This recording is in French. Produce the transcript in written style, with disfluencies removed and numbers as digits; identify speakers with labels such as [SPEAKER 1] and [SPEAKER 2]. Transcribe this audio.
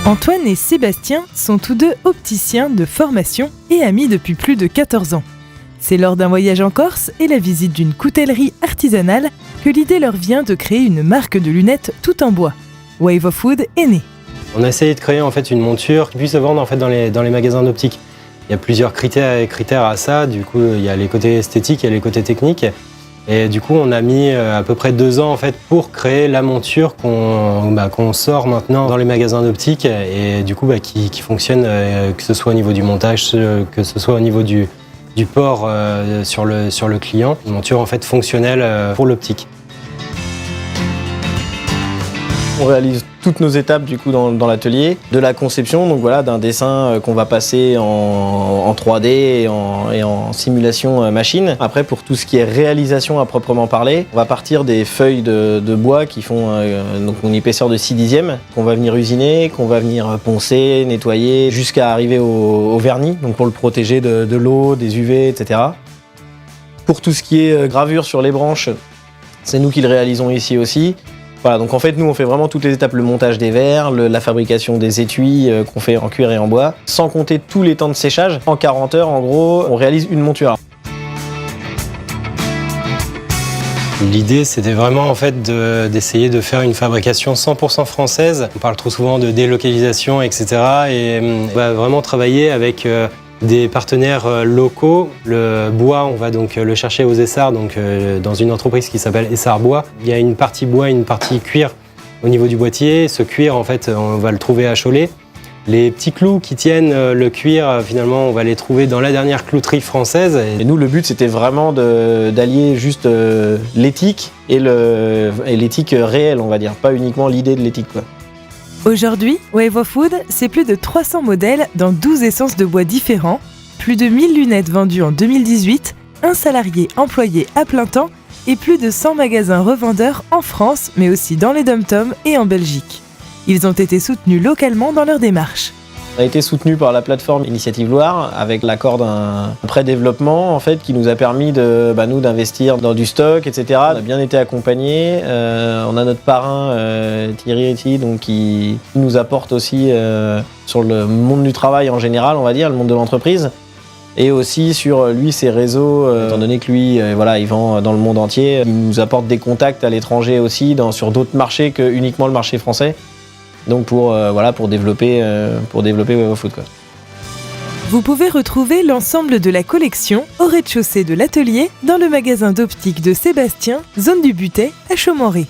[SPEAKER 1] Antoine et Sébastien sont tous deux opticiens de formation et amis depuis plus de 14 ans. C'est lors d'un voyage en Corse et la visite d'une coutellerie artisanale que l'idée leur vient de créer une marque de lunettes tout en bois. Wave of Wood est né.
[SPEAKER 2] On a essayé de créer une monture qui puisse se vendre dans les magasins d'optique. Il y a plusieurs critères à ça. Du coup, il y a les côtés esthétiques, il y a les côtés techniques. Et du coup, on a mis à peu près 2 ans pour créer la monture qu'on sort maintenant dans les magasins d'optique et du coup qui fonctionne, que ce soit au niveau du montage, que ce soit au niveau du port sur le client. Une monture fonctionnelle pour l'optique.
[SPEAKER 3] On réalise toutes nos étapes du coup dans l'atelier, de la conception, donc voilà, d'un dessin qu'on va passer en 3D et en simulation machine. Après, pour tout ce qui est réalisation à proprement parler, on va partir des feuilles de bois qui font donc une épaisseur de 6/10, qu'on va venir usiner, qu'on va venir poncer, nettoyer, jusqu'à arriver au vernis, donc pour le protéger de l'eau, des UV, etc. Pour tout ce qui est gravure sur les branches, c'est nous qui le réalisons ici aussi. Voilà, donc en fait, nous, on fait vraiment toutes les étapes, le montage des verres, la fabrication des étuis qu'on fait en cuir et en bois, sans compter tous les temps de séchage. En 40 heures, en gros, on réalise une monture.
[SPEAKER 2] L'idée, c'était vraiment d'essayer de faire une fabrication 100% française. On parle trop souvent de délocalisation, etc. Et on va vraiment travailler avec des partenaires locaux. Le bois, on va donc le chercher aux Essarts, dans une entreprise qui s'appelle Essarts Bois. Il y a une partie bois et une partie cuir au niveau du boîtier. Ce cuir, on va le trouver à Cholet. Les petits clous qui tiennent le cuir, finalement, on va les trouver dans la dernière clouterie française.
[SPEAKER 3] Et nous, le but, c'était vraiment d'allier juste l'éthique et l'éthique réelle, on va dire, pas uniquement l'idée de l'éthique, quoi.
[SPEAKER 1] Aujourd'hui, Wave of Wood, c'est plus de 300 modèles dans 12 essences de bois différents, plus de 1000 lunettes vendues en 2018, un salarié employé à plein temps et plus de 100 magasins revendeurs en France, mais aussi dans les dom-toms et en Belgique. Ils ont été soutenus localement dans leur démarche.
[SPEAKER 3] On a été soutenu par la plateforme Initiative Loire avec l'accord d'un pré-développement qui nous a permis nous d'investir dans du stock, etc. On a bien été accompagnés. On a notre parrain Thierry Etty, qui nous apporte aussi sur le monde du travail en général, on va dire, le monde de l'entreprise. Et aussi sur ses réseaux, étant donné que lui, il vend dans le monde entier. Il nous apporte des contacts à l'étranger aussi, sur d'autres marchés que uniquement le marché français. Donc pour développer Wave of Wood, quoi.
[SPEAKER 1] Vous pouvez retrouver l'ensemble de la collection au rez-de-chaussée de l'atelier dans le magasin d'optique de Sébastien, zone du Butet à Chaumonrey.